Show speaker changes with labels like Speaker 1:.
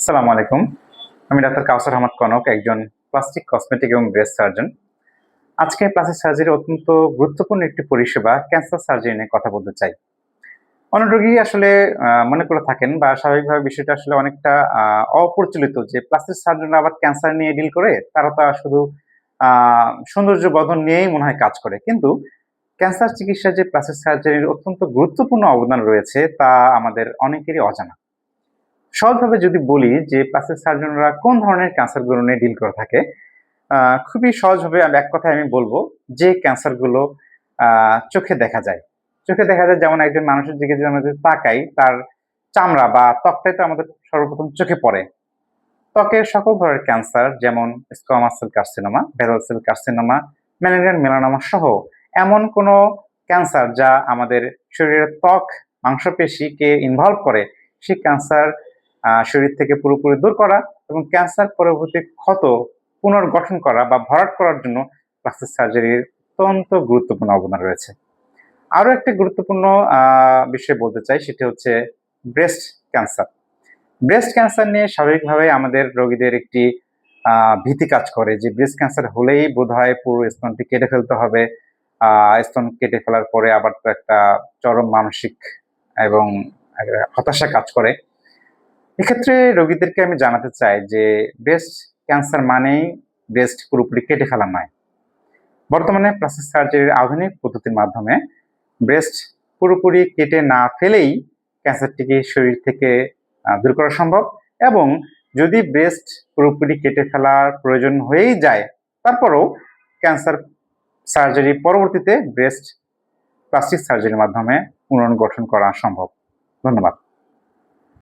Speaker 1: আসসালামু আলাইকুম। আমি ডাক্তার কাউসার আহমদ কনক, একজন প্লাস্টিক, কসমেটিক এবং ব্রেস্ট সার্জন। আজকে প্লাস্টিক সার্জারি অত্যন্ত গুরুত্বপূর্ণ একটি পরিষেবা ক্যান্সার সার্জারি নিয়ে কথা বলতে চাই। অনেক রোগী আসলে মনে করে থাকেন বা স্বাভাবিকভাবে বিষয়টা আসলে অনেকটা অপ্রচলিত যে প্লাস্টিক সার্জনরা আবার ক্যান্সার নিয়ে ডিল করে। তারা তো শুধু সৌন্দর্য বর্ধন নিয়েই মনে হয় কাজ করে। কিন্তু ক্যান্সার চিকিৎসায় যে প্লাস্টিক সার্জারির অত্যন্ত গুরুত্বপূর্ণ অবদান রয়েছে তা আমাদের অনেকেরই অজানা। সহজভাবে যদি বলি যে প্লাস্টিক সার্জনরা কোন ধরনের ক্যান্সারগুলো নিয়ে ডিল করে থাকে, খুবই সহজভাবে এক কথায় আমি বলবো যে ক্যান্সারগুলো চোখে দেখা যায়। চোখে দেখা যায় যেমন একজন মানুষের দিকে যদি আমরা যদি তাকাই, তার চামড়া বা ত্বকটাই তো আমাদের সর্বপ্রথম চোখে পড়ে। ত্বকের সকল ধরনের ক্যান্সার যেমন squamous cell carcinoma, Bessel cell carcinoma, malignant melanoma সহ এমন কোনো ক্যান্সার যা আমাদের শরীরের ত্বক, মাংসপেশিকে ইনভলভ করে, সেই ক্যান্সার শরীর থেকে পুরোপুরি দূর করা এবং ক্যান্সার পরবর্তী ক্ষত পুনর্গঠন করা বা ভরাট করার জন্য প্লাস্টিক সার্জারির অত্যন্ত গুরুত্বপূর্ণ অবদান রয়েছে। আরো একটি গুরুত্বপূর্ণ বিষয় বলতে চাই, সেটি হচ্ছে ব্রেস্ট ক্যান্সার। ব্রেস্ট ক্যান্সার নিয়ে স্বাভাবিকভাবে আমাদের রোগীদের একটি ভীতি কাজ করে যে ব্রেস্ট ক্যান্সার হলেই বোধহয় পুরো স্তনটি কেটে ফেলতে হবে। স্তন কেটে ফেলার পরে আবার তো একটা চরম মানসিক এবং হতাশা কাজ করে। এক্ষেত্রে রোগীদেরকে আমি জানাতে চাই যে ব্রেস্ট ক্যান্সার মানেই ব্রেস্ট পুরোপুরি কেটে ফেলা নয়। বর্তমানে প্লাস্টিক সার্জারির আধুনিক পদ্ধতির মাধ্যমে ব্রেস্ট পুরোপুরি কেটে না ফেলেই ক্যান্সারটিকে শরীর থেকে দূর করা সম্ভব, এবং যদি ব্রেস্ট পুরোপুরি কেটে ফেলার প্রয়োজন হয়েই যায় তারপরেও ক্যান্সার সার্জারি পরবর্তীতে ব্রেস্ট প্লাস্টিক সার্জারির মাধ্যমে পুনর্গঠন করা সম্ভব। ধন্যবাদ।